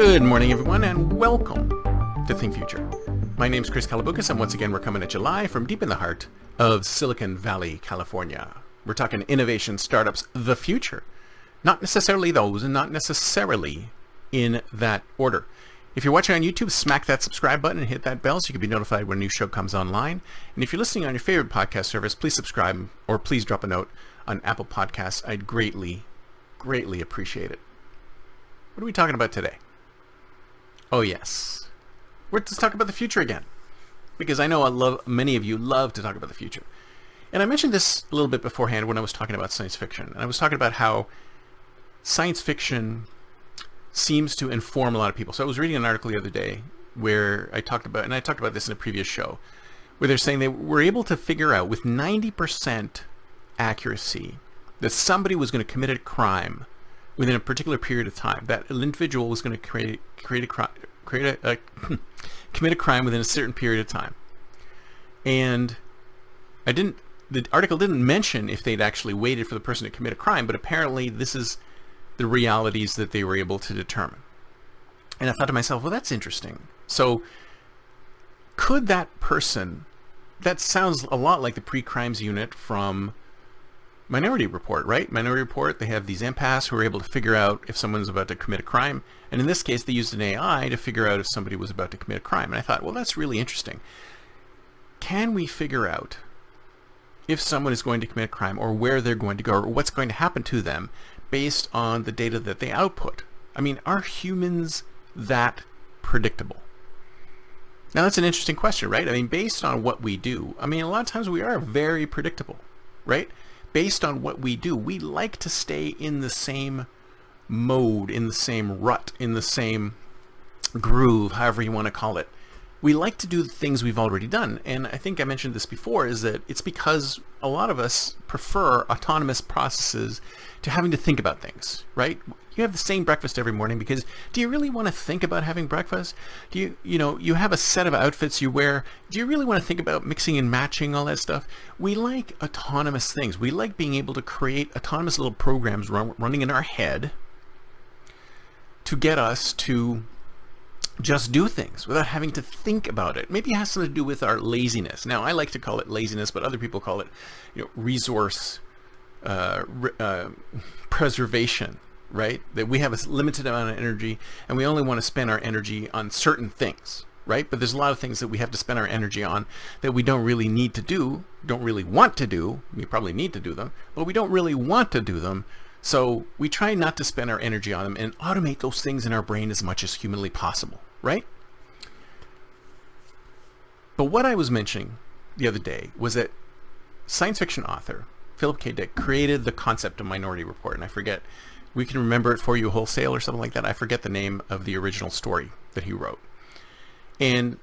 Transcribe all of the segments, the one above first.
Good morning, everyone, and welcome to Think Future. My name's Chris Kalabukas, and once again, we're coming at you live from deep in the heart of Silicon Valley, California. We're talking innovation, startups, the future. Not necessarily those, and not necessarily in that order. If you're watching on YouTube, smack that subscribe button and hit that bell so you can be notified when a new show comes online. And if you're listening on your favorite podcast service, please subscribe or please drop a note on Apple Podcasts. I'd greatly appreciate it. What are we talking about today? Oh yes, let's talk about the future again, because I know many of you love to talk about the future. And I mentioned this a little bit beforehand when I was talking about science fiction, and I was talking about how science fiction seems to inform a lot of people. So I was reading an article the other day where I talked about this in a previous show, where they're saying they were able to figure out with 90% accuracy that somebody was going to commit a crime within a particular period of time. That an individual was going to commit a crime within a certain period of time. And the article didn't mention if they'd actually waited for the person to commit a crime, but apparently this is the realities that they were able to determine. And I thought to myself, well, that's interesting. So could that person, that sounds a lot like the pre-crimes unit from Minority Report, right? Minority Report, they have these empaths who are able to figure out if someone's about to commit a crime. And in this case, they used an AI to figure out if somebody was about to commit a crime. And I thought, well, that's really interesting. Can we figure out if someone is going to commit a crime, or where they're going to go, or what's going to happen to them based on the data that they output? I mean, are humans that predictable? Now, that's an interesting question, right? I mean, based on what we do, I mean, a lot of times we are very predictable, right? Based on what we do, we like to stay in the same mode, in the same rut, in the same groove, however you want to call it. We like to do the things we've already done. And I think I mentioned this before, is that it's because a lot of us prefer autonomous processes to having to think about things, right? You have the same breakfast every morning because do you really want to think about having breakfast? Do you have a set of outfits you wear. Do you really want to think about mixing and matching all that stuff? We like autonomous things. We like being able to create autonomous little programs running in our head to get us to just do things without having to think about it. Maybe it has something to do with our laziness. Now, I like to call it laziness, but other people call it, resource preservation, right? That we have a limited amount of energy and we only want to spend our energy on certain things, right? But there's a lot of things that we have to spend our energy on that we don't really need to do, don't really want to do. We probably need to do them, but we don't really want to do them. So we try not to spend our energy on them and automate those things in our brain as much as humanly possible, right? But what I was mentioning the other day was that science fiction author Philip K. Dick created the concept of Minority Report, and I forget, we can remember it for you wholesale or something like that. I forget the name of the original story that he wrote. And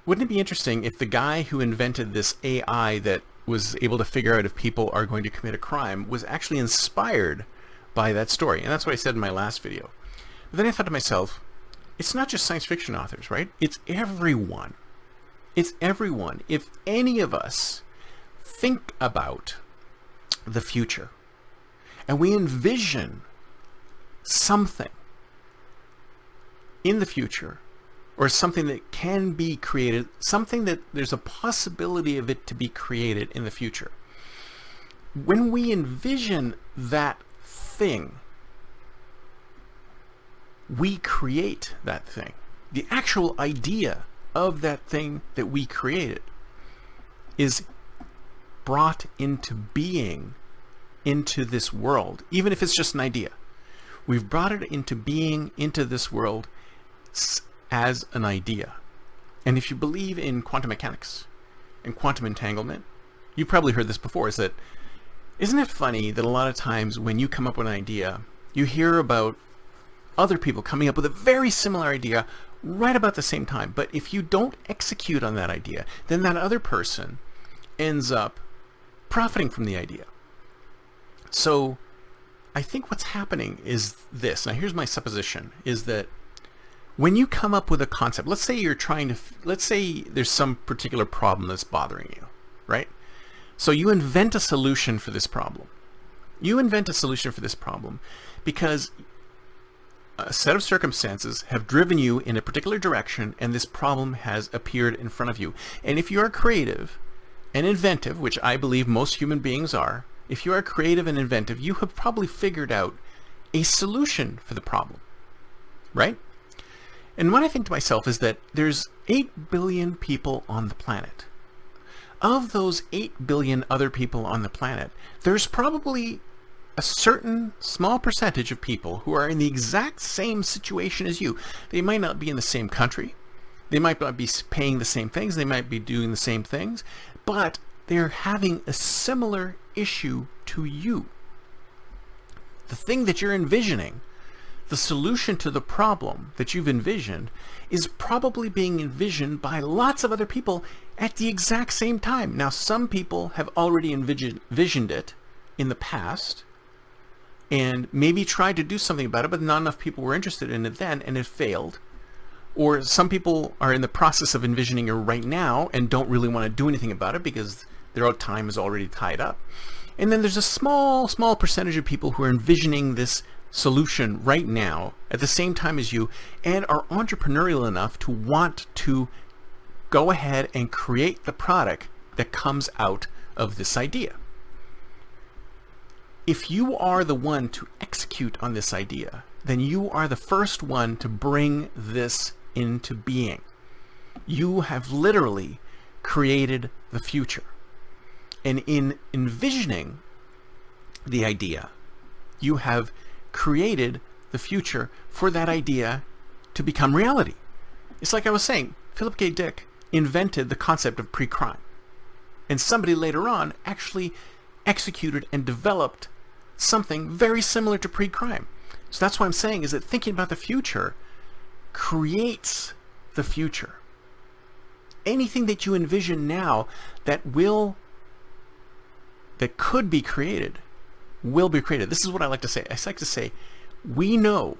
wouldn't it be interesting if the guy who invented this AI that was able to figure out if people are going to commit a crime was actually inspired by that story? And that's what I said in my last video. But then I thought to myself, it's not just science fiction authors, right? It's everyone. It's everyone. If any of us think about the future and we envision something in the future, or something that can be created, something that there's a possibility of it to be created in the future. When we envision that thing, we create that thing. The actual idea of that thing that we created is brought into being into this world, even if it's just an idea. We've brought it into being into this world as an idea. And if you believe in quantum mechanics and quantum entanglement, you've probably heard this before, isn't it funny that a lot of times when you come up with an idea, you hear about other people coming up with a very similar idea right about the same time. But if you don't execute on that idea, then that other person ends up profiting from the idea. So I think what's happening is this. Now here's my supposition, is that when you come up with a concept, let's say there's some particular problem that's bothering you, right? So you invent a solution for this problem. You invent a solution for this problem because a set of circumstances have driven you in a particular direction, and this problem has appeared in front of you. And if you are creative and inventive, which I believe most human beings are, if you are creative and inventive, you have probably figured out a solution for the problem, right? And what I think to myself is that there's 8 billion people on the planet. Of those 8 billion other people on the planet, there's probably a certain small percentage of people who are in the exact same situation as you. They might not be in the same country. They might not be paying the same things. They might be doing the same things, but they're having a similar issue to you. The thing that you're envisioning, the solution to the problem that you've envisioned, is probably being envisioned by lots of other people at the exact same time. Now, some people have already envisioned it in the past and maybe tried to do something about it, but not enough people were interested in it then, and it failed. Or some people are in the process of envisioning it right now and don't really want to do anything about it because their time is already tied up. And then there's a small percentage of people who are envisioning this solution right now at the same time as you and are entrepreneurial enough to want to go ahead and create the product that comes out of this idea. If you are the one to execute on this idea, then you are the first one to bring this into being. You have literally created the future. And in envisioning the idea, you have created the future for that idea to become reality. It's like I was saying, Philip K. Dick invented the concept of pre-crime. And somebody later on actually executed and developed something very similar to pre-crime. So that's what I'm saying, is that thinking about the future creates the future. Anything that you envision now that could be created will be created. This is what I like to say. I like to say, we know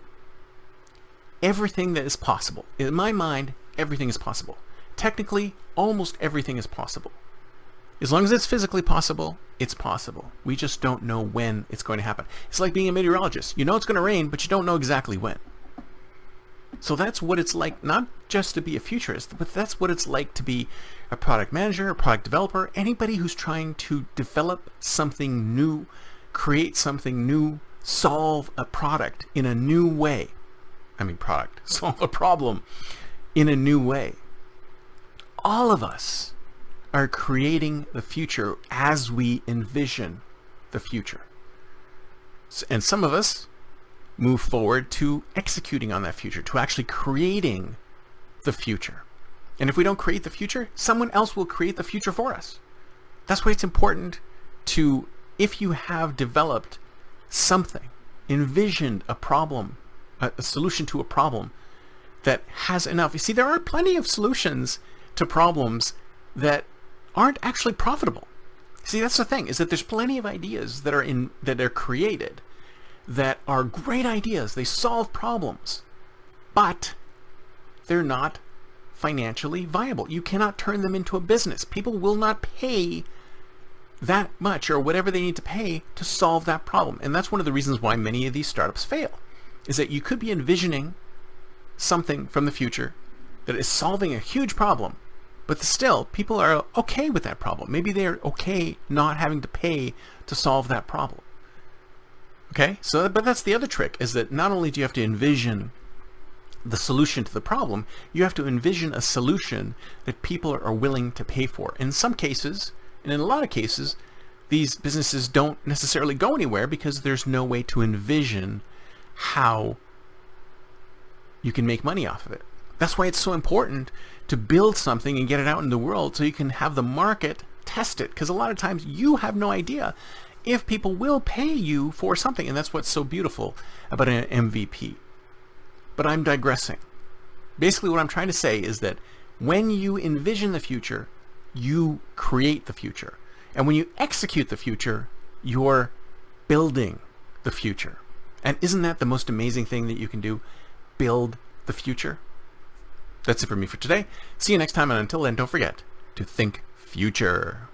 everything that is possible. In my mind, everything is possible. Technically, almost everything is possible. As long as it's physically possible, it's possible. We just don't know when it's going to happen. It's like being a meteorologist. You know it's going to rain, but you don't know exactly when. So that's what it's like, not just to be a futurist, but that's what it's like to be a product manager, a product developer, anybody who's trying to develop something new, create something new, solve a product in a new way. Solve a problem in a new way. All of us are creating the future as we envision the future. And some of us move forward to executing on that future, to actually creating the future. And if we don't create the future, someone else will create the future for us. That's why it's important to, if you have developed something, envisioned a problem, a solution to a problem that has enough. You see, there are plenty of solutions to problems that aren't actually profitable. See, that's the thing, is that there's plenty of ideas that are created that are great ideas. They solve problems, but they're not financially viable. You cannot turn them into a business. People will not pay that much or whatever they need to pay to solve that problem. And that's one of the reasons why many of these startups fail, is that you could be envisioning something from the future that is solving a huge problem, but still people are okay with that problem. Maybe they're okay not having to pay to solve that problem. Okay, so but that's the other trick, is that not only do you have to envision the solution to the problem, you have to envision a solution that people are willing to pay for. In some cases, and in a lot of cases, these businesses don't necessarily go anywhere because there's no way to envision how you can make money off of it. That's why it's so important to build something and get it out in the world so you can have the market test it, because a lot of times you have no idea if people will pay you for something, and that's what's so beautiful about an MVP. But I'm digressing. Basically what I'm trying to say is that when you envision the future, you create the future. And when you execute the future, you're building the future. And isn't that the most amazing thing that you can do? Build the future. That's it for me for today. See you next time, and until then, don't forget to think future.